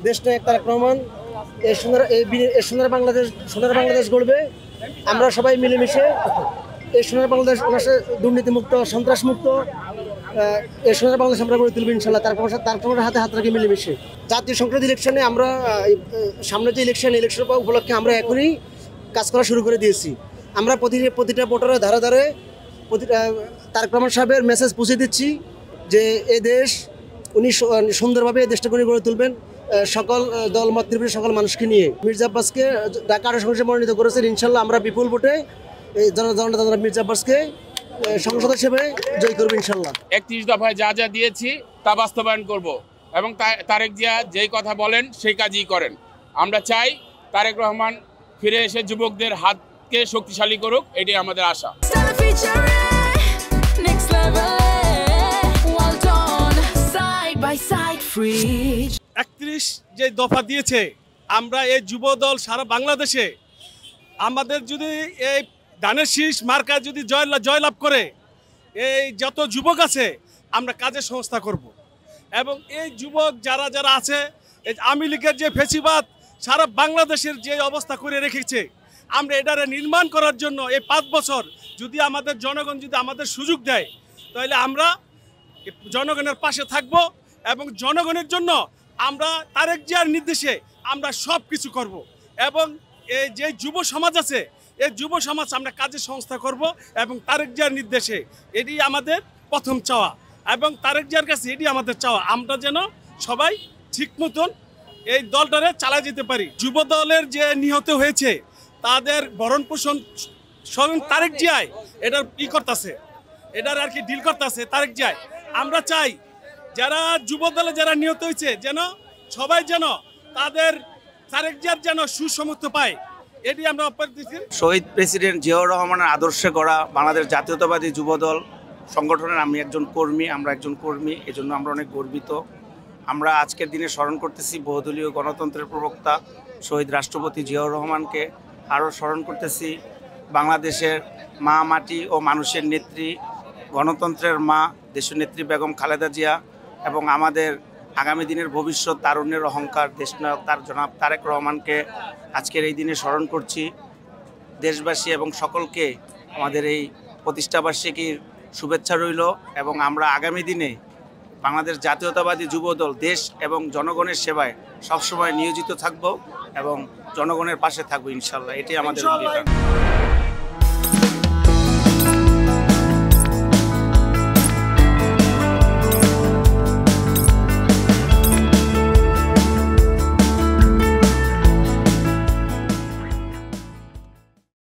দেশনায়ক তারেক রহমান সোনার বাংলাদেশ গড়বে। আমরা সবাই মিলেমিশে এই সোনার বাংলাদেশ দুর্নীতিমুক্ত, সন্ত্রাসমুক্ত এই সোনার বাংলাদেশ আমরা গড়ে তুলব ইনশাল্লাহ। তারপর হাতে হাত রাখি মিলেমিশে। জাতীয় সংসদ ইলেকশনে আমরা সামনে যে ইলেকশন উপলক্ষে আমরা এখনই কাজ করা শুরু করে দিয়েছি। আমরা প্রতিটা ভোটারের ধারে ধারে তারেক রহমান সাহেবের মেসেজ পৌঁছে দিচ্ছি যে এই দেশ উনি সুন্দরভাবে এই দেশটাকে উনি গড়ে তুলবেন সকল দল মত নির্বিশেষে সকল মানুষকে নিয়ে। মির্জা আব্বাসকে ঢাকা 18 সংসদে মনোনীত করেছেন। ইনশাল্লাহ আমরা বিপুল ভোটে জনতা মির্জা আব্বাসকে সংসদ হিসেবে জয় করবো ইনশাল্লাহ। 31 দফায় যা যা দিয়েছি তা বাস্তবায়ন করব এবং তারেক জিয়া যেই কথা বলেন সেই কাজই করেন। আমরা চাই তারেক রহমান ফিরে এসে যুবকদের হাতকে শক্তিশালী করুক, এটাই আমাদের আশা। 31 যে দফা দিয়েছে, আমরা এই যুব দল সারা বাংলাদেশে আমাদের যদি এই ধানের শীষ মার্কা যদি জয়লাভ করে, এই যত যুবক আছে আমরা কাজের সংস্থা করব। এবং এই যুবক যারা যারা আছে, এই আওয়ামী লীগের যে ফেসিবাদ সারা বাংলাদেশের যে অবস্থা করে রেখেছে, আমরা এটারে নির্মাণ করার জন্য এই 5 বছর যদি আমাদের জনগণ যদি আমাদের সুযোগ দেয়, তাহলে আমরা জনগণের পাশে থাকব এবং জনগণের জন্য আমরা তারেক জিয়ার নির্দেশে আমরা সব কিছু করব। এবং এই যে যুব সমাজ আছে, এই যুব সমাজ আমরা কাজের সংস্থা করব এবং তারেক জিয়ার নির্দেশে, এটি আমাদের প্রথম চাওয়া এবং তারেক জিয়ার কাছে এটি আমাদের চাওয়া, আমরা যেন সবাই ঠিক মতন এই দলটারে চালা যেতে পারি। যুব দলের যে নিহত হয়েছে তাদের ভরণ পোষণ স্বয়ং তারেক জিয়ায় এটার করতেছে, এটার আর কি ডিল করতেছে তারেক জিয়ায়। আমরা চাই যারা যুব দলে যারা নিহত হয়েছে যেন সবাই যেন তাদের তারেক জিয়ার যেন সুসমর্থ পায়, এটি আমরা শহীদ প্রেসিডেন্ট জিয়াউর রহমানের আদর্শে গড়া বাংলাদেশ জাতীয়তাবাদী যুবদল সংগঠনের আমি একজন কর্মী, আমরা একজন কর্মী, এজন্য আমরা অনেক গর্বিত। আমরা আজকের দিনে স্মরণ করতেছি বহুদলীয় গণতন্ত্রের প্রবক্তা শহীদ রাষ্ট্রপতি জিয়াউর রহমানকে, আরও স্মরণ করতেছি বাংলাদেশের মা মাটি ও মানুষের নেত্রী, গণতন্ত্রের মা দেশনেত্রী বেগম খালেদা জিয়া এবং আমাদের আগামী দিনের ভবিষ্যৎ তারুণ্যের অহংকার দেশনায়ক জনাব তারেক রহমানকে আজকের এই দিনে স্মরণ করছি। দেশবাসী এবং সকলকে আমাদের এই প্রতিষ্ঠাবার্ষিকীর শুভেচ্ছা রইল এবং আমরা আগামী দিনে বাংলাদেশ জাতীয়তাবাদী যুবদল দেশ এবং জনগণের সেবায় সবসময় নিয়োজিত থাকব এবং জনগণের পাশে থাকবো ইনশাল্লাহ, এটাই আমাদের অঙ্গীকার।